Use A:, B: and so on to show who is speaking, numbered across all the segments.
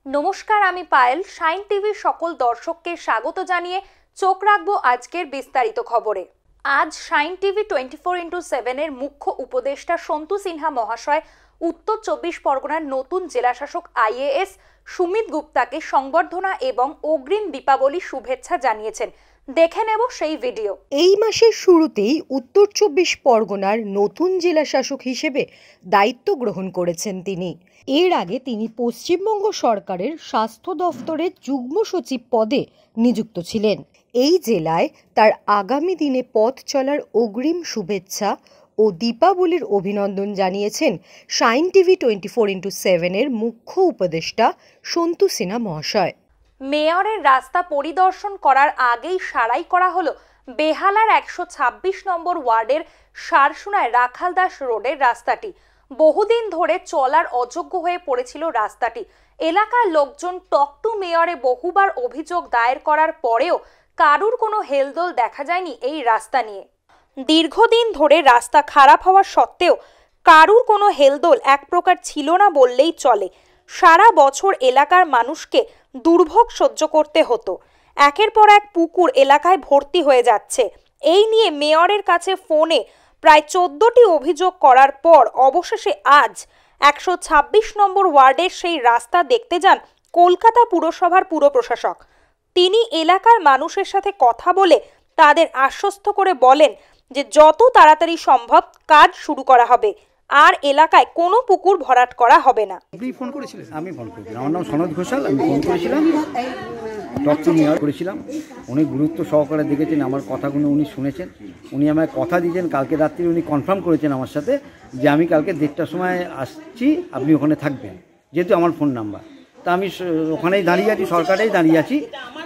A: নমস্কার, আমি পায়েল। শাইন টিভির সকল দর্শককে স্বাগত জানিয়ে চোখ রাখবো আজকের বিস্তারিত খবরে। আজ শাইন টিভি 24x7 এর মুখ্য উপদেষ্টা সন্তু সিনহা মহাশয় উত্তর 24 পরগনার নতুন জেলাশাসক আইএএস সুমিত গুপ্তাকে সংবর্ধনা এবং অগ্রিম দীপাবলি শুভেচ্ছা জানিয়েছেন। দেখে নেব সেই ভিডিও।
B: এই মাসের শুরুতেই উত্তর 24 পরগনার নতুন জেলা শাসক হিসেবে দায়িত্ব গ্রহণ করেছেন তিনি। এর আগে তিনি পশ্চিমবঙ্গ সরকারের স্বাস্থ্য দফতরের যুগ্ম সচিব পদে নিযুক্ত ছিলেন। এই জেলায় তার আগামী দিনে পথ চলার অগ্রিম শুভেচ্ছা ও দীপাবলির অভিনন্দন জানিয়েছেন শাইন টিভি 24x7 এর মুখ্য উপদেষ্টা সন্তু সিনহা মহাশয়।
A: মেয়রের রাস্তা পরিদর্শন করার আগেই সারাই করা হলো বেহালার 126 নম্বর ওয়ার্ডের সারসুনায় রাখালদাস রোডের রাস্তাটি। বহুদিন ধরে চলার অযোগ্য হয়ে পড়েছিল রাস্তাটি। এলাকার লোকজন টক টু মেয়রে বহুবার অভিযোগ দায়ের করার পরেও কারুর কোনো হেলদোল দেখা যায়নি এই রাস্তা নিয়ে। দীর্ঘদিন ধরে রাস্তা খারাপ হওয়া সত্ত্বেও কারুর কোনো হেলদোল এক প্রকার ছিল না বললেই চলে। সারা বছর এলাকার মানুষকে দুর্ভোগ সহ্য করতে হতো। একের পর এক পুকুর এলাকায় ভর্তি হয়ে যাচ্ছে। এই নিয়ে মেয়রের কাছে ফোনে প্রায় 14টি অভিযোগ করার পর অবশেষে আজ 126 নম্বর ওয়ার্ডের সেই রাস্তা দেখতে যান কলকাতা পুরসভার পুর প্রশাসক। তিনি এলাকার মানুষের সাথে কথা বলে তাদের আশ্বস্ত করে বলেন যে যত তাড়াতাড়ি সম্ভব কাজ শুরু করা হবে, আর এলাকায় কোনো পুকুর ভরাট করা হবে না।
C: আপনি ফোন করেছিলেন? আমি ফোন করেছিলাম। আমার নাম সনদ ঘোষাল। আমি ফোন করেছিলাম, ডক্টর মেয়র করেছিলাম। উনি গুরুত্ব সহকারে দেখেছেন, আমার কথাগুলো উনি শুনেছেন। উনি আমায় কথা দিয়েছেন, কালকে রাত্রি উনি কনফার্ম করেছেন আমার সাথে যে আমি কালকে 1:30টার সময় আসছি, আপনি ওখানে থাকবেন, যেহেতু আমার ফোন নাম্বার। তা আমি ওখানেই দাঁড়িয়ে আছি, সরকারেই দাঁড়িয়ে আছি।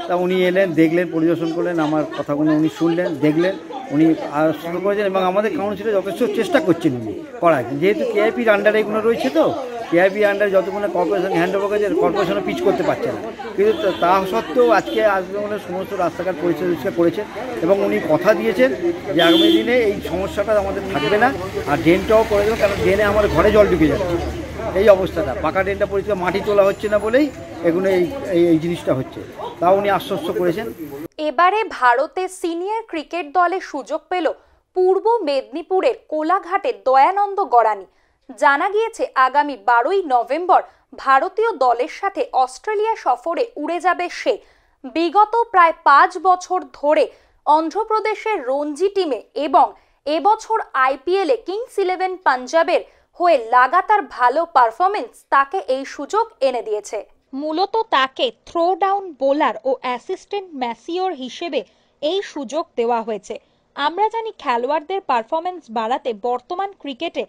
C: তা উনি এলেন, দেখলেন, পরিদর্শন করলেন, আমার কথাগুলো উনি শুনলেন, দেখলেন, উনি আশ্বস্ত করেছেন এবং আমাদের কাউন্সিলে যথেষ্ট চেষ্টা করছেন উনি করার। যেহেতু কেআইপির আন্ডারে এগুলো রয়েছে, তো কেআইপি আন্ডারে যতক্ষণ কর্পোরেশন হ্যান্ড ওভার করেছে, কর্পোরেশনও পিচ করতে পারছে না। কিন্তু তা সত্ত্বেও আজকে আসবে সমস্ত রাস্তাঘাট পরিষ্কার করেছেন এবং উনি কথা দিয়েছেন যে আগামী দিনে এই সমস্যাটা আমাদের থাকবে না। আর ড্রেনটাও করে দেবেন, কারণ ড্রেনে আমার ঘরে জল ঢুকে যাচ্ছে। এই অবস্থাটা, পাকা ড্রেনটা পরিষ্কার, মাটি তোলা হচ্ছে না বলেই এগুলো এই জিনিসটা হচ্ছে। তাও উনি আশ্বস্ত করেছেন।
A: এবারে ভারতের সিনিয়র ক্রিকেট দলে সুযোগ পেল পূর্ব মেদিনীপুরের কোলাঘাটের দয়ানন্দ গড়ানি। জানা গিয়েছে আগামী 12ই নভেম্বর ভারতীয় দলের সাথে অস্ট্রেলিয়া সফরে উড়ে যাবে সে। বিগত প্রায় 5 বছর ধরে অন্ধ্রপ্রদেশের রঞ্জি টিমে এবং এবছর আইপিএলে কিংস 11 পাঞ্জাবের হয়ে লাগাতার ভালো পারফরমেন্স তাকে এই সুযোগ এনে দিয়েছে। মূলত তাকে থ্রো ডাউন বোলার ও অ্যাসিস্ট্যান্ট ম্যাসিওর হিসেবে এই সুযোগ দেওয়া হয়েছে। আমরা জানি খেলোয়াড়দের পারফরমেন্স বাড়াতে বর্তমান ক্রিকেটে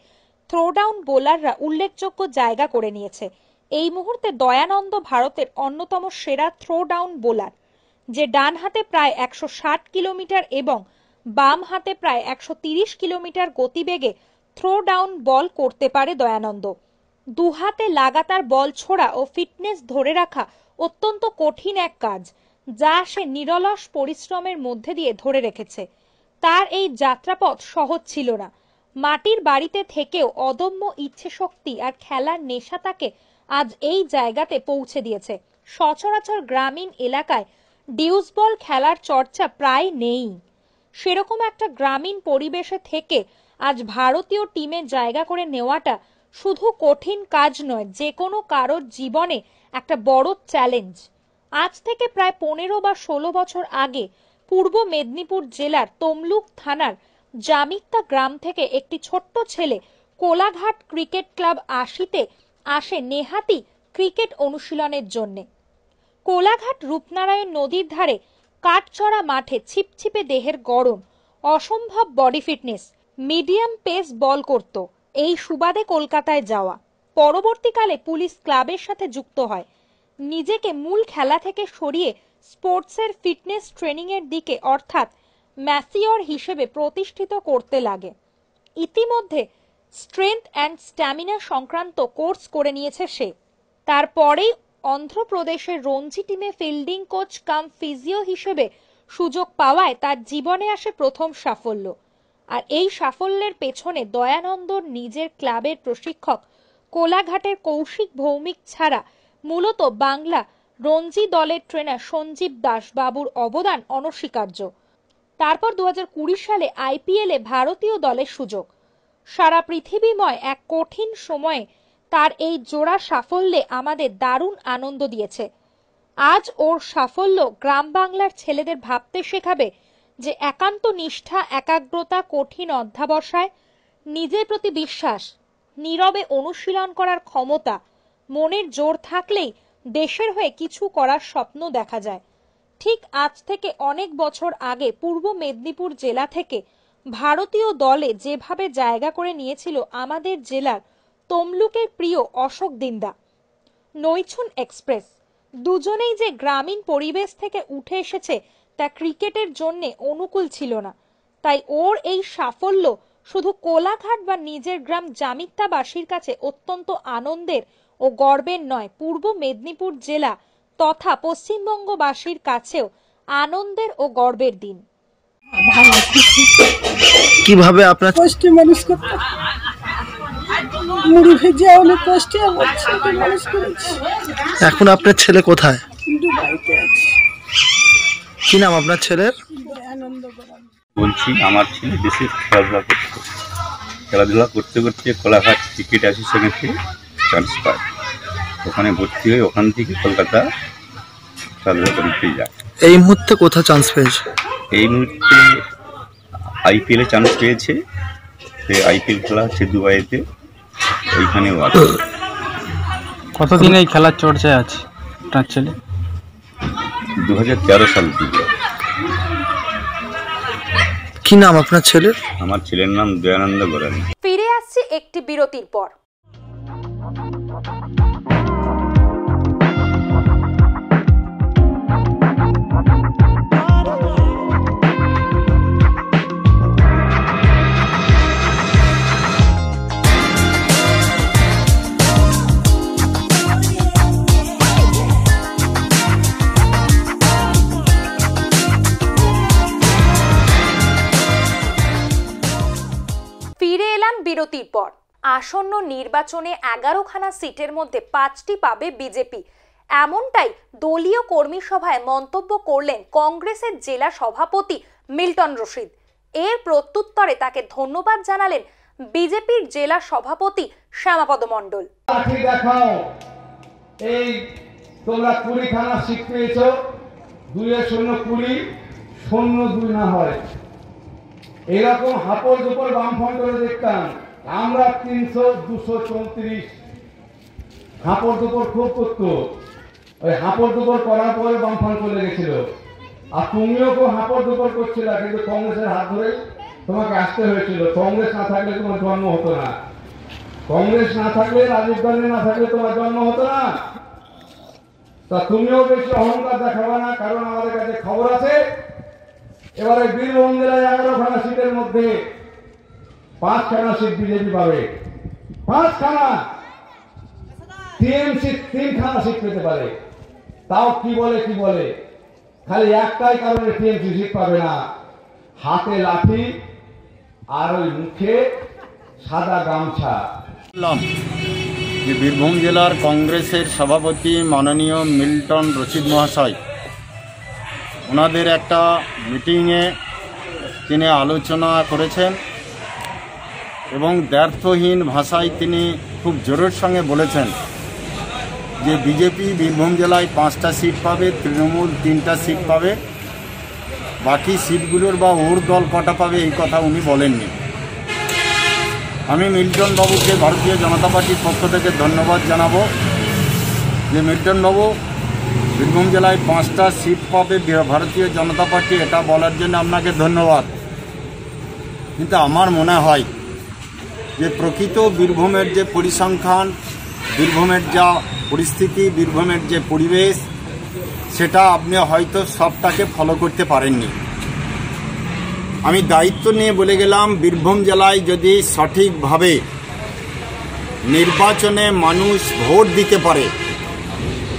A: থ্রো ডাউন বোলাররা উল্লেখযোগ্য জায়গা করে নিয়েছে। এই মুহূর্তে দয়ানন্দ ভারতের অন্যতম সেরা থ্রো ডাউন বোলার, যে ডান হাতে প্রায় 160 কিলোমিটার এবং বাম হাতে প্রায় 130 কিলোমিটার গতিবেগে থ্রো ডাউন বল করতে পারে দয়ানন্দ। দুহাতে লাগাতার বল ছোড়া ও ফিটনেস ধরে রাখা অত্যন্ত কঠিন এক কাজ, যা সে নিরলস পরিশ্রমের মধ্যে দিয়ে ধরে রেখেছে। তার এই যাত্রাপথ সহজ ছিল না। মাটির বাড়িতে থেকেও অদম্য ইচ্ছে শক্তি আর খেলার নেশা তাকে আজ এই জায়গাতে পৌঁছে দিয়েছে। সচরাচর গ্রামীণ এলাকায় ডিউস বল খেলার চর্চা প্রায় নেই। সেরকম একটা গ্রামীণ পরিবেশে থেকে আজ ভারতীয় টিমে জায়গা করে নেওয়াটা শুধু কঠিন কাজ নয়, যে কোনো কারোর জীবনে একটা বড় চ্যালেঞ্জ। আজ থেকে প্রায় 15 বা 16 বছর আগে পূর্ব মেদিনীপুর জেলার তমলুক থানার জামিত্তা গ্রাম থেকে একটি ছোট্ট ছেলে কোলাঘাট ক্রিকেট ক্লাব 80-তে আসে নেহাতি ক্রিকেট অনুশীলনের জন্য। কোলাঘাট রূপনারায়ণ নদীর ধারে কাঠচড়া মাঠে ছিপছিপে দেহের গড়ন, অসম্ভব বডি ফিটনেস, মিডিয়াম পেস বল করত। এই সুবাদে কলকাতায় যাওয়া। পরবর্তীকালে পুলিশ ক্লাবের সাথে যুক্ত হয়। নিজেকে মূল খেলা থেকে সরিয়ে স্পোর্টসের ফিটনেস ট্রেনিং এর দিকে অর্থাৎ ম্যাসিওর হিসেবে প্রতিষ্ঠিত করতে লাগে। ইতিমধ্যে স্ট্রেংথ অ্যান্ড স্ট্যামিনা সংক্রান্ত কোর্স করে নিয়েছে সে। তারপরেই অন্ধ্রপ্রদেশের রঞ্জি টিমে ফিল্ডিং কোচ কাম ফিজিও হিসেবে সুযোগ পাওয়ায় তার জীবনে আসে প্রথম সাফল্য। আর এই সাফল্যের পেছনে দয়ানন্দর নিজের ক্লাবের প্রশিক্ষক কোলাঘাটের কৌশিক ভৌমিক ছাড়া মূলত বাংলা রঞ্জি দলের ট্রেনার সঞ্জীব দাস বাবুর অবদান অনস্বীকার্য। তারপর 2020 সালে আইপিএলে ভারতীয় দলের সুযোগ। সারা পৃথিবীময় এক কঠিন সময়ে তার এই জোড়া সাফল্যে আমাদের দারুণ আনন্দ দিয়েছে। আজ ওর সাফল্য গ্রাম বাংলার ছেলেদের ভাবতে শেখাবে যে একান্ত নিষ্ঠা, একাগ্রতা, কঠিন অধ্যাবসায়, নিজের প্রতি বিশ্বাস, নীরবে অনুশীলন করার ক্ষমতা, মনের জোর থাকলেই দেশের হয়ে কিছু করার স্বপ্ন দেখা যায়। ঠিক আজ থেকে অনেক বছর আগে পূর্ব মেদিনীপুর জেলা থেকে ভারতীয় দলে যেভাবে জায়গা করে নিয়েছিল আমাদের জেলার তমলুকের প্রিয় অশোক দিন্দা, নৈছুন এক্সপ্রেস, দুজনেই যে গ্রামীণ পরিবেশ থেকে উঠে এসেছে তা ক্রিকেটের জন্য অনুকূল ছিল না। তাই ওর এই সাফল্য শুধু কোলাঘাট বা নিজের গ্রাম জামিত্তাবাসীর কাছে অত্যন্ত আনন্দের ও গর্বের নয়, পূর্ব মেদিনীপুর জেলা তথা পশ্চিমবঙ্গবাসীর কাছেও আনন্দের ও গর্বের দিন।
D: কিভাবে আপনার
E: কষ্টে মানুষ করতে মুড়ি ভেজে অনেক কষ্টে আমার ছেলেকে মানুষ করেছি।
D: এখন আপনার ছেলে কোথায়?
E: দুবাইতে আছে।
D: কি নাম আপনার ছেলের?
E: আনন্দ করা
F: বলছি, আমার ছেলে দেশে খেলাধুলা করতে করতে কোলাঘাট ক্রিকেট অ্যাসোসিয়েশনে চান্স পায়। ওখানে ভর্তি হয়ে ওখান থেকে কলকাতা খেলাধুলা করতে যায়।
D: এই মুহূর্তে কোথায় চান্স পেয়েছে?
F: এই মুহূর্তে আইপিএলে চান্স পেয়েছে। আইপিএল খেলা হচ্ছে দুবাইতে, ওইখানেও আছে।
G: কতদিন এই খেলার চর্চায় আছে আপনার ছেলে?
F: 2013 সাল থেকে।
D: কি নাম আপনার ছেলের?
F: আমার ছেলের নাম দয়ানন্দ গড়ানি।
A: ফিরে আসছি একটি বিরতির পর। বিরতির পর আসন্ন নির্বাচনে 11খানা সিটের মধ্যে 5টি পাবে বিজেপি, এমনটাই দলীয় কর্মী সভায় মন্তব্য করলেন কংগ্রেসের জেলা সভাপতি মিল্টন রশিদ। এর প্রত্যুত্তরে তাকে ধন্যবাদ জানালেন বিজেপির জেলা সভাপতি শ্যামাপদ মণ্ডল।
H: এই তোমরা 20খানা সিট পেয়েছো, 2-0-20 0-2 না হয় এরকম হাপড় দুপর বামফ্রন্ট করে দেখতাম আমরা। 300-234 হাপড় দুপর খুব করতো। ওই হাপড় দুপর করার পরে বামফ্রন্ট চলে গেছিল। আর তুমিও খুব হাপড় দুপর করছিল, কিন্তু কংগ্রেসের হাত ধরে তোমাকে আসতে হয়েছিল। কংগ্রেস না থাকলে তোমার জন্ম হতো না। কংগ্রেস না থাকলে, রাজীব গান্ধী না থাকলে তোমার জন্ম হতো না। তা তুমিও বেশি অহংকার দেখাবে না, কারণ আমাদের কাছে খবর আছে এবারে বীরভূম জেলায় 11খানা সিটের মধ্যে 5খানা সিট বিজেপি পাবে। 5খানা। টিএমসি 3খানা সিট পেতে পারে। তাও কি বলে খালি একটাই কারণে টিএমসি সিট পাবে না, হাতে লাঠি আর ওই মুখে সাদা গামছা।
I: যে বীরভূম জেলার কংগ্রেসের সভাপতি মাননীয় মিল্টন রশিদ মহাশয়, ওনাদের একটা মিটিংয়ে তিনি আলোচনা করেছেন এবং দ্ব্যর্থহীন ভাষায় তিনি খুব জোরের সঙ্গে বলেছেন যে বিজেপি বীরভূম জেলায় 5টা সিট পাবে, তৃণমূল 3টা সিট পাবে, বাকি সিটগুলোর বা ওর দল কটা পাবে এই কথা উনি বলেননি। আমি মিল্টন বাবুকে ভারতীয় জনতা পার্টির পক্ষ থেকে ধন্যবাদ জানাবো যে মিল্টন বাবু বীরভূম জেলায় 5টা সিট পাবে ভারতীয় জনতা পার্টি, এটা বলার জন্য আপনাকে ধন্যবাদ। কিন্তু আমার মনে হয় যে প্রকৃত বীরভূমের যে পরিসংখ্যান, বীরভূমের যা পরিস্থিতি, বীরভূমের যে পরিবেশ, সেটা আপনি হয়তো সবটাকে ফলো করতে পারেননি। আমি দায়িত্ব নিয়ে বলে গেলাম, বীরভূম জেলায় যদি সঠিকভাবে নির্বাচনে মানুষ ভোট দিতে পারে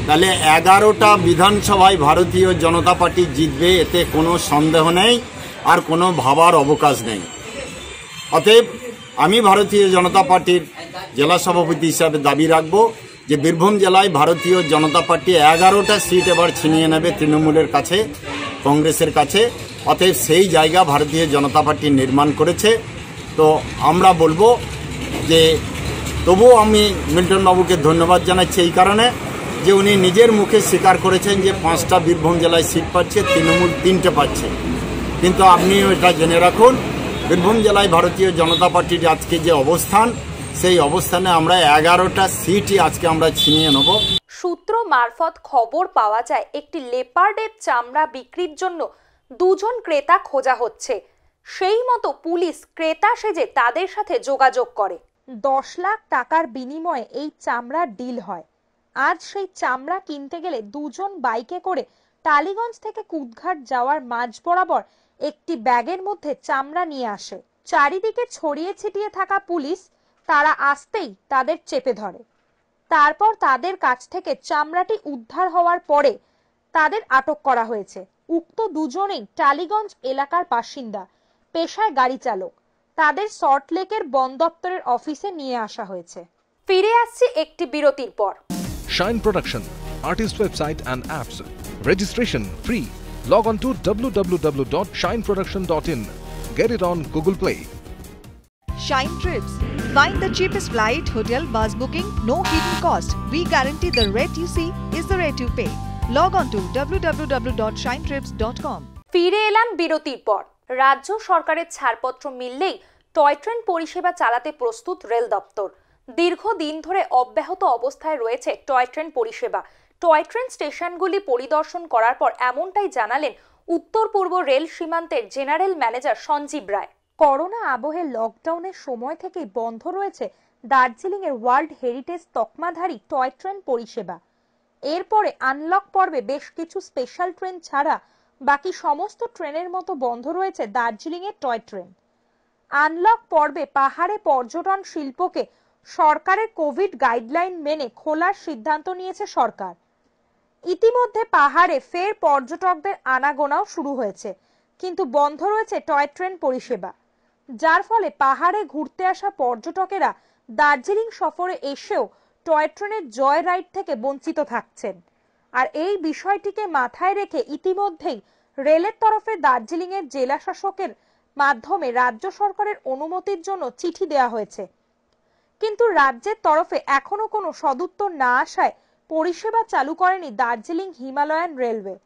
I: তাহলে 11টা বিধানসভায় ভারতীয় জনতা পার্টি জিতবে, এতে কোনো সন্দেহ নেই আর কোনো ভাবার অবকাশ নেই। অতএব আমি ভারতীয় জনতা পার্টির জেলা সভাপতি হিসাবে দাবি রাখব যে বীরভূম জেলায় ভারতীয় জনতা পার্টি 11টা সিট এবার ছিনিয়ে নেবে তৃণমূলের কাছে, কংগ্রেসের কাছে। অতএব সেই জায়গা ভারতীয় জনতা পার্টি নির্মাণ করেছে। তো আমরা বলবো যে তবুও আমি মিল্টন বাবুকে ধন্যবাদ জানাচ্ছি এই কারণে যে উনি নিজের মুখে স্বীকার করেছেন যে 5টা বীরভূম জেলায় সিট পাচ্ছে, তৃণমূল 3টে পাচ্ছে। কিন্তু আপনি এটা জেনে রাখুন, বীরভূম জেলায় ভারতীয় জনতা পার্টির আজকে যে অবস্থান, সেই অবস্থানে আমরা 11টা সিটই আজকে আমরা ছিনিয়ে নেব।
A: সূত্র মারফত খবর পাওয়া যায় একটি লেপার্ডের চামড়া বিক্রির জন্য 2 জন ক্রেতা খোঁজা হচ্ছে। সেই মতো পুলিশ ক্রেতা সেজে তাদের সাথে যোগাযোগ করে। 10 লাখ টাকার বিনিময়ে এই চামড়ার ডিল হয়। আজ সেই চামড়া কিনতে গেলে 2 জন বাইকে করে টালিগঞ্জ থেকে কুদঘাট যাওয়ার মাঝ বরাবর একটি ব্যাগের মধ্যে চামড়া নিয়ে আসে। চারিদিকে ছড়িয়ে ছিটিয়ে থাকা পুলিশ তারা আসতেই তাদের চেপে ধরে। তারপর তাদের কাছ থেকে চামড়াটি উদ্ধার হওয়ার পরে তাদের আটক করা হয়েছে। উক্ত 2 জনেই টালিগঞ্জ এলাকার বাসিন্দা, পেশায় গাড়ি চালক। তাদের সল্টলেকের বন দপ্তরের অফিসে নিয়ে আসা হয়েছে। ফিরে আসছি একটি বিরতির পর।
J: Shine Production, artist website and apps. Registration free. Log on to www.shineproduction.in. Get it on Google Play.
K: Shine Trips. Find the cheapest flight, hotel, bus booking, no hidden cost. We guarantee the rate you see is the rate you pay. Log on to www.shinetrips.com.
A: ফিরে এলাম বিরতির পর। রাজ্য সরকারের ছাড়পত্র মিললেই toy train পরিষেবা চালাতে প্রস্তুত রেল দপ্তর। দীর্ঘদিন ধরে অব্যাহত অবস্থায় রয়েছে টয় ট্রেন পরিষেবা। টয় ট্রেন স্টেশনগুলি পরিদর্শন করার পর এমনটাই জানালেন উত্তর পূর্ব রেল সীমান্তের জেনারেল ম্যানেজার সঞ্জীব রায়। করোনা আবহে লকডাউনের সময় থেকেই বন্ধ রয়েছে দার্জিলিং এর ওয়ার্ল্ড হেরিটেজ তকমাধারী টয় ট্রেন পরিষেবা। এরপরে আনলক পর্বে বেশ কিছু স্পেশাল ট্রেন ছাড়া বাকি সমস্ত ট্রেনের মতো বন্ধ রয়েছে দার্জিলিং এর টয় ট্রেন। আনলক পর্বে পাহাড়ে পর্যটন শিল্পকে সরকারের কোভিড গাইডলাইন মেনে খোলার সিদ্ধান্ত নিয়েছে সরকার। ইতিমধ্যে পাহাড়ে ফের পর্যটকদের আনাগোনাও শুরু হয়েছে, কিন্তু বন্ধ রয়েছে টয় ট্রেন পরিষেবা, যার ফলে পাহাড়ে ঘুরতে আসা পর্যটকেরা দার্জিলিং সফরে এসেও টয় ট্রেনের জয় রাইড থেকে বঞ্চিত থাকছেন। আর এই বিষয়টিকে মাথায় রেখে ইতিমধ্যেই রেলের তরফে দার্জিলিং এর জেলা শাসকের মাধ্যমে রাজ্য সরকারের অনুমতির জন্য চিঠি দেওয়া হয়েছে, কিন্তু রাজ্যের তরফে এখনো কোনো সদুত্তর না আসায় পরিষেবা চালু করেনি দার্জিলিং হিমালয়ান রেলওয়ে।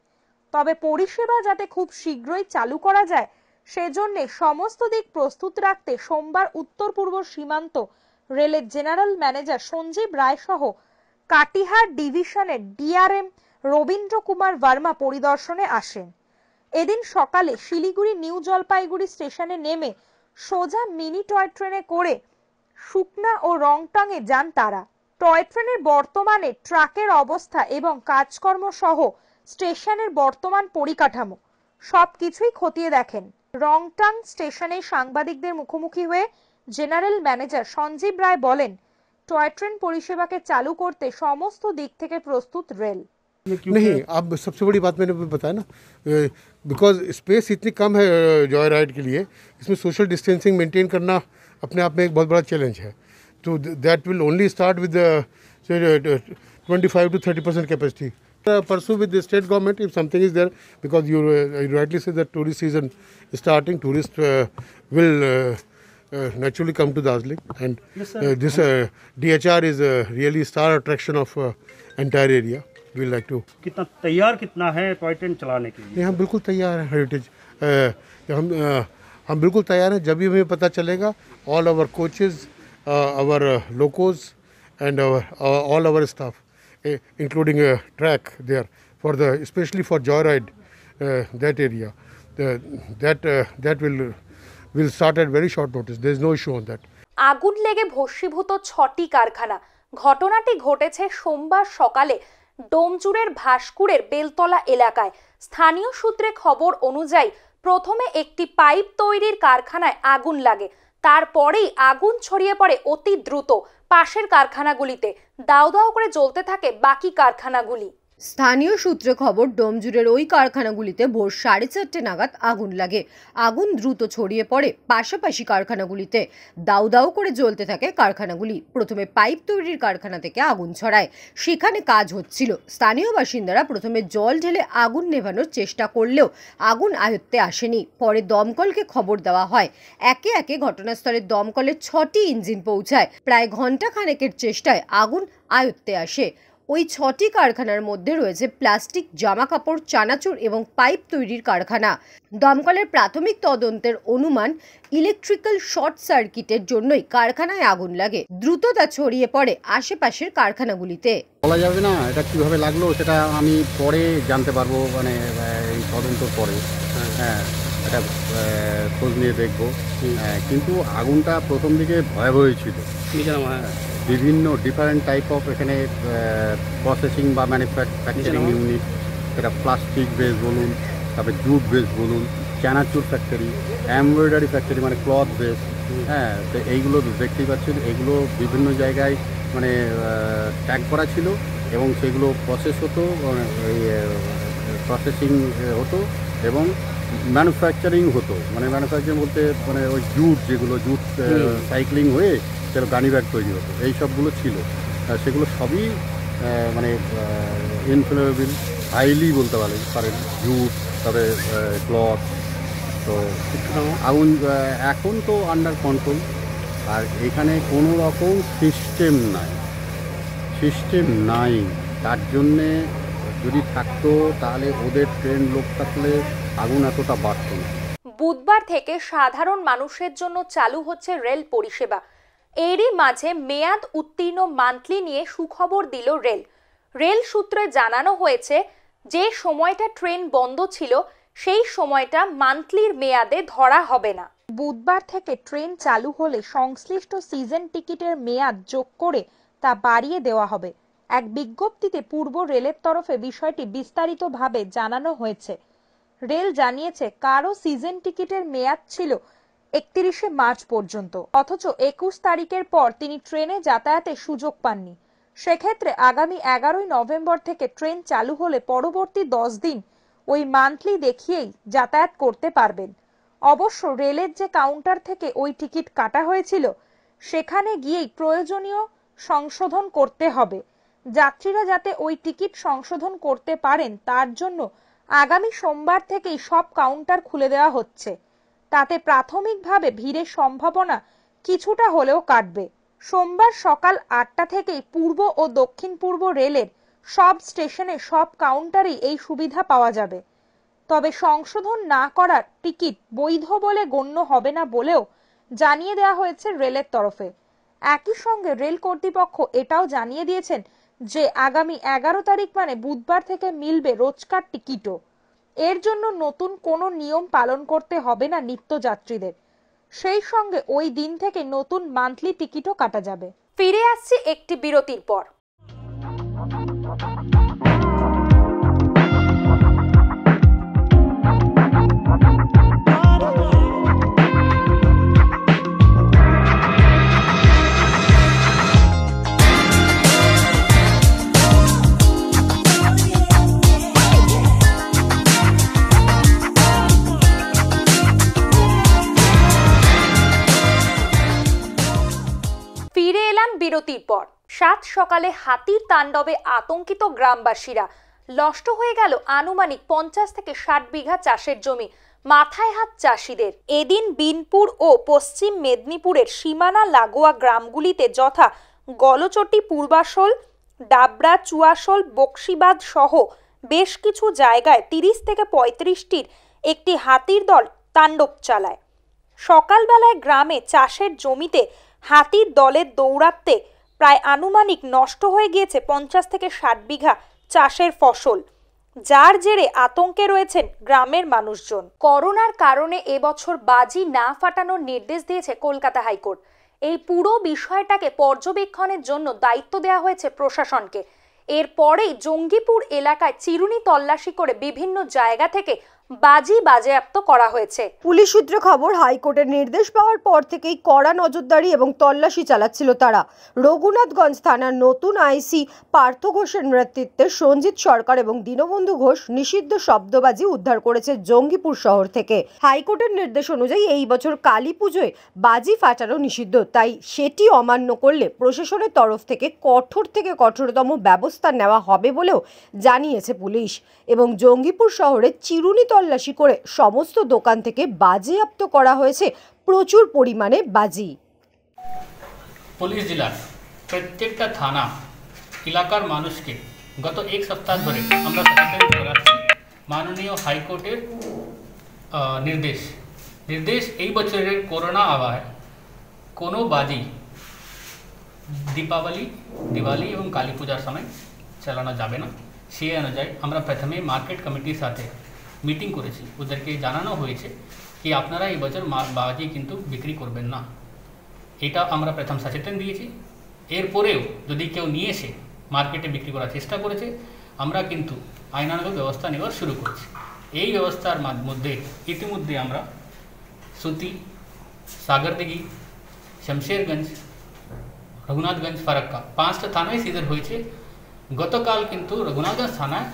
A: তবে পরিষেবা যাতে খুব শীঘ্রই চালু করা যায় সেজন্য সমস্ত দিক প্রস্তুত রাখতে সোমবার উত্তর পূর্ব সীমান্ত রেলের জেনারেল ম্যানেজার সঞ্জীব রায় সহ কাটিহার ডিভিশনের ডিআরএম রবীন্দ্র কুমার ভার্মা পরিদর্শনে আসেন। এদিন সকালে শিলিগুড়ি নিউ জলপাইগুড়ি স্টেশনে নেমে সোজা মিনি টয় ট্রেনে করে সুকনা ও রংটাংয়ে যান তারা। টয় ট্রেনের বর্তমানে ট্রাকের অবস্থা এবং কাজকর্ম সহ স্টেশনের বর্তমান পরিকাঠামো সবকিছুই খতিয়ে দেখেন। রংটাং স্টেশনে সাংবাদিকদের মুখোমুখি হয়ে জেনারেল ম্যানেজার সঞ্জীব রায় বলেন, টয় ট্রেন পরিষেবাকে চালু করতে সমস্ত দিক থেকে প্রস্তুত রেল।
L: नहीं, अब सबसे बड़ी बात मैंने बताया ना, बिकॉज स्पेस इतनी कम है जॉय राइड के लिए, इसमें सोशल डिस्टेंसिंग मेंटेन करना अपने आप में एक बहुत बड़ा चैलेंज है। तो that will only start with 25 to 30% capacity. pursue with the state government if something is there, because you rightly say that tourist season is starting. Tourists will naturally come to Darjeeling, and this DHR is really star attraction of entire area. We like to
M: कितना है toy train चलाने के लिए?
L: हम बिल्कुल तैयार हैं। Heritage हम बिल्कुल तैयार हैं। जब भी हमें पता चलेगा, all our coaches, our locos and all our staff including a track there for the especially for joyride, that area, that will start at very short notice. There is no issue on that.
A: আগুন লেগে ভস্মীভূত 6টি কারখানা। ঘটনাটি ঘটেছে সোমবার সকালে ডোমজুড়ের ভাস্কুরের বেলতলা এলাকায়। স্থানীয় সূত্রে খবর অনুযায়ী প্রথমে একটি পাইপ তৈরির কারখানায় আগুন লাগে, তারপরেই আগুন ছড়িয়ে পড়ে অতি দ্রুত পাশের কারখানাগুলিতে। দাউ দাউ করে জ্বলতে থাকে বাকি কারখানাগুলি।
B: স্থানীয় সূত্রে খবর, ডোমজুড়ের ওই কারখানাগুলিতে ভোর 4:30 নাগাদ আগুন লাগে। আগুন দ্রুত ছড়িয়ে পড়ে পাশাপাশি কারখানাগুলিতে। দাউ দাউ করে জ্বলতে থাকে কারখানাগুলি। প্রথমে পাইপ তৈরির কারখানা থেকে আগুন ছড়ায়, সেখানে কাজ হচ্ছিল। স্থানীয় বাসিন্দারা প্রথমে জল ঢেলে আগুন নেভানোর চেষ্টা করলেও আগুন আয়ত্তে আসেনি। পরে দমকলকে খবর দেওয়া হয়। একে একে ঘটনাস্থলে দমকলের 6টি ইঞ্জিন পৌঁছায়। প্রায় ঘন্টা খানেকের চেষ্টায় আগুন আয়ত্তে আসে। ওই 6টি কারখানার মধ্যে রয়েছে প্লাস্টিক, জামা কাপড়, চানাচুর এবং পাইপ তৈরির কারখানা। দমকলের প্রাথমিক তদন্তের অনুমান, ইলেকট্রিক্যাল শর্ট সার্কিটের জন্যই কারখানায় আগুন লাগে। দ্রুত তা ছড়িয়ে পড়ে আশেপাশের কারখানাগুলিতে।
I: বলা যাবে না এটা কিভাবে লাগলো, সেটা আমি পরে জানতে পারবো, মানে এই তদন্তর পরে। হ্যাঁ, এটা খোঁজ নিয়ে দেখবো। কিন্তু আগুনটা প্রথম দিকে ভয়াবহ ছিল। বিভিন্ন ডিফারেন্ট টাইপ অফ এখানে প্রসেসিং বা ম্যানুফ্যাকচারিং ইউনিট, সেটা প্লাস্টিক বেস বলুন, তারপরে জুট বেস বলুন, চানাচুর ফ্যাক্টরি, এমব্রয়ডারি ফ্যাক্টরি মানে ক্লথ বেস। হ্যাঁ, তো এইগুলো দেখতেই পাচ্ছেন, এগুলো বিভিন্ন জায়গায় মানে ট্যাগ করা ছিল এবং সেগুলো প্রসেস হতো, প্রসেসিং হতো এবং ম্যানুফ্যাকচারিং হতো। মানে ম্যানুফ্যাকচারিং বলতে মানে ওই জুট, যেগুলো জুট সাইক্লিং হয়ে সেটা গানি ব্যাগ তৈরি হতো, এই সবগুলো ছিল। সেগুলো সবই মানে ইনফ্লেমেবল, হাইলি বলতে পারেন, জুট, তবে ক্লথ। তো আগুন এখন তো আন্ডার কন্ট্রোল। আর এখানে কোনো রকম সিস্টেম নাই। তার জন্যে যদি থাকতো তাহলে ওদের ট্রেন লোক থাকলে আগুন এতটা বাড়ত না।
A: বুধবার থেকে সাধারণ মানুষের জন্য চালু হচ্ছে রেল পরিষেবা। এরই মাঝে মেয়াদ উত্তীর্ণ মান্থলি নিয়ে সুখবর দিল রেল। রেল সূত্রে জানানো হয়েছে, যে সময়টা ট্রেন বন্ধ ছিল সেই সময়টা মান্থলির মেয়াদে ধরা হবে না। বুধবার থেকে ট্রেন চালু হলে সংশ্লিষ্ট সিজন টিকিটের মেয়াদ যোগ করে তা বাড়িয়ে দেওয়া হবে। এক বিজ্ঞপ্তিতে পূর্ব রেলের তরফে বিষয়টি বিস্তারিতভাবে জানানো হয়েছে। রেল জানিয়েছে, কারো সিজন টিকিটের মেয়াদ ছিল 31শে মার্চ পর্যন্ত, অথচ 21 তারিখের পর তিনি ট্রেনে যাতায়াতের সুযোগ পাননি। সেক্ষেত্রে আগামী 11ই নভেম্বর থেকে ট্রেন চালু হলে পরবর্তী 10 দিন ওই মান্থলি দেখিয়েই যাতায়াত করতে পারবেন। অবশ্য রেলের যে কাউন্টার থেকে ওই টিকিট কাটা হয়েছিল সেখানে গিয়েই প্রয়োজনীয় সংশোধন করতে হবে। যাত্রীরা যাতে ওই টিকিট সংশোধন করতে পারেন তার জন্য আগামী সোমবার থেকেই সব কাউন্টার খুলে দেওয়া হচ্ছে। তাতে প্রাথমিকভাবে ভিড়ের সম্ভাবনা কিছুটা হলেও কাটবে। সোমবার সকাল 8টা থেকেই পূর্ব ও দক্ষিণ পূর্ব রেলের সব স্টেশনে সব কাউন্টারেই এই সুবিধা পাওয়া যাবে। তবে সংশোধন না করার টিকিট বৈধ বলে গণ্য হবে না বলেও জানিয়ে দেওয়া হয়েছে রেলের তরফে। একই সঙ্গে রেল কর্তৃপক্ষ এটাও জানিয়ে দিয়েছেন যে আগামী 11 তারিখ মানে বুধবার থেকে মিলবে রোজকার টিকিটও। এর জন্য নতুন কোনো নিয়ম পালন করতে হবে না নিত্যযাত্রীদের। সেই সঙ্গে ওই দিন থেকে নতুন মান্থলি টিকিটও কাটা যাবে। ফিরে আসছি একটি বিরতির পর। বিরতির পর সাত সকালে হাতির তাণ্ডবে আতঙ্কিত গ্রামবাসীরা। নষ্ট হয়ে গেল আনুমানিক 50 থেকে 60 বিঘা চাষের জমি। মাথায় হাত চাষিদের। এদিন বিনপুর ও পশ্চিম মেদিনীপুরের সীমানা লাগোয়া গ্রামগুলিতে যথা গলচটি, পূর্বাশোল, ডাবরা, চুয়াশোল, বক্সিবাদ সহ বেশ কিছু জায়গায় 30 থেকে 35টির একটি হাতির দল তাণ্ডব চালায়। সকালবেলায় গ্রামে চাষের জমিতে হাতির দলের দৌরাত্মে প্রায় আনুমানিক নষ্ট হয়ে গিয়েছে 50 থেকে 60 বিঘা চাষের ফসল, যার জেরে আতঙ্কে রয়েছেন গ্রামের মানুষজন। করোনার কারণে এবছর বাজি না ফাটানোর নির্দেশ দিয়েছে কলকাতা হাইকোর্ট। এই পুরো বিষয়টাকে পর্যবেক্ষণের জন্য দায়িত্ব দেওয়া হয়েছে প্রশাসনকে। এরপরেই জঙ্গিপুর এলাকায় চিরুনি তল্লাশি করে বিভিন্ন জায়গা থেকে বাজি বাজেয়াপ্ত করা হয়েছে।
B: পুলিশ সূত্রে খবর, হাইকোর্টের নির্দেশ পাওয়ার পর থেকেই কড়া নজরদারি এবং তল্লাশি চালাচ্ছিল তারা। রঘুনাথগঞ্জ থানার নতুন আইসি পার্থ ঘোষের নেতৃত্বে সঞ্জিত সরকার এবং দীনবন্ধু ঘোষ নিষিদ্ধ শব্দবাজি উদ্ধার করেছে জঙ্গিপুর শহর থেকে। হাইকোর্টের নির্দেশ অনুযায়ী এই বছর কালী পুজোয় বাজি ফাটানো নিষিদ্ধ, তাই সেটি অমান্য করলে প্রশাসনের তরফ থেকে কঠোরতম ব্যবস্থা নেওয়া হবে বলেও জানিয়েছে পুলিশ। এবং জঙ্গিপুর শহরে চিরুনি তল্লাশি করে সমস্ত দোকান থেকে বাজেয়াপ্ত করা হয়েছে প্রচুর পরিমাণে বাজি।
N: পুলিশ জেলার প্রত্যেকটা থানা এলাকার মানুষকে গত এক সপ্তাহ ধরে আমরা সচেতন করাচ্ছি। মাননীয় হাইকোর্টের নির্দেশ এই বছরের করোনা আবহাওয়ায় কোনো বাজি দিওয়ালি এবং কালী পূজার সময় চালানো যাবে না। সেই অনুযায়ী আমরা প্রথমে মার্কেট কমিটির সাথে মিটিং করেছি, ওদেরকে জানানো হয়েছে কি আপনারা এই বছর বাজি কিন্তু বিক্রি করবেন না। এটা আমরা প্রথম সচেতন দিয়েছি। এরপরেও যদি কেউ নিয়ে এসে মার্কেটে বিক্রি করার চেষ্টা করেছে, আমরা কিন্তু আইনানুগ ব্যবস্থা নেওয়ার শুরু করেছি। এই ব্যবস্থার মধ্যে ইতিমধ্যে আমরা সুতি, সাগরদিঘি, শমশেরগঞ্জ, রঘুনাথগঞ্জ, ফারাক্কা 5টা থানায় সিজার হয়েছে। গতকাল কিন্তু রঘুনাথগঞ্জ থানায়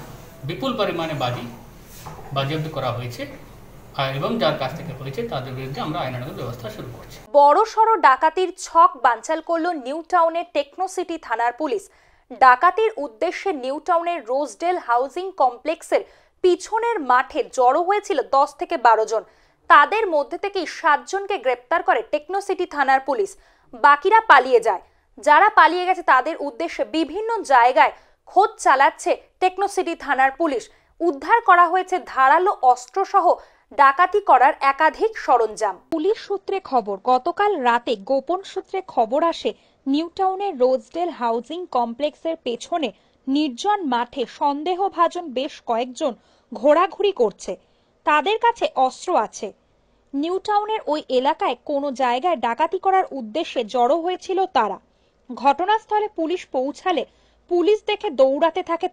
N: বিপুল পরিমাণে বাজেয়াপ্ত করা হয়েছে এবং যার কাছ থেকে হয়েছে তাদের বিরুদ্ধে আমরা আইনানুগ ব্যবস্থা শুরু করছি।
A: বড়সড় ডাকাতির ছক বানচাল করল নিউ টাউনের টেকনোসিটি থানার পুলিশ। ডাকাতির উদ্দেশ্যে নিউ টাউনের রোজডেল হাউজিং কমপ্লেক্সের পিছনের মাঠে জড়ো হয়েছিল 10 থেকে 12 জন। তাদের মধ্যে থেকেই 7 জনকে গ্রেপ্তার করে টেকনোসিটি থানার পুলিশ। বাকিরা পালিয়ে যায়। যারা পালিয়ে গেছে তাদের উদ্দেশ্যে বিভিন্ন জায়গায় খোঁজ চালাচ্ছে টেকনোসিটি থানার পুলিশ। উদ্ধার করা হয়েছে ধারালো অস্ত্রসহ ডাকাতি করার একাধিক সরঞ্জাম। পুলিশ সূত্রে খবর, গতকাল রাতে গোপন সূত্রে খবর আসে নিউ টাউনের রোজডেল হাউজিং কমপ্লেক্সের পেছনে নির্জন মাঠে সন্দেহভাজন বেশ কয়েকজন ঘোরাঘুরি করছে। তাদের কাছে অস্ত্র আছে। নিউ টাউনের ওই এলাকায় কোনো জায়গায় ডাকাতি করার উদ্দেশ্যে জড়ো হয়েছিল তারা। ঘটনাস্থলে পুলিশ পৌঁছালে পুলিশ দেখে দৌড়াতে থাকে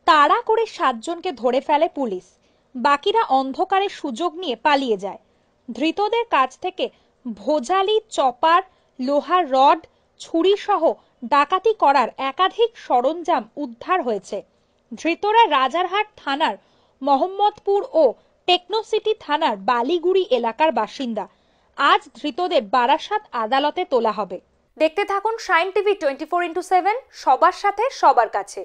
A: তাড়া করে 7 জনকে ধরে ফেলে পুলিশ। বাকিরা অন্ধকারে সুযোগ নিয়ে পালিয়ে যায়। ধৃতদের কাছ থেকে ভোজালি, চপার, লোহার রড, ছুরি সহ ডাকাতি করার একাধিক সরঞ্জাম উদ্ধার হয়েছে। ধৃতরা রাজারহাট থানার মোহাম্মদপুর ও টেকনোসিটি থানার বালিগুড়ি এলাকার বাসিন্দা। আজ ধৃতদের বারাসাত আদালতে তোলা হবে। দেখতে থাকুন শাইন টিভি 24x7, সবার সাথে সবার কাছে।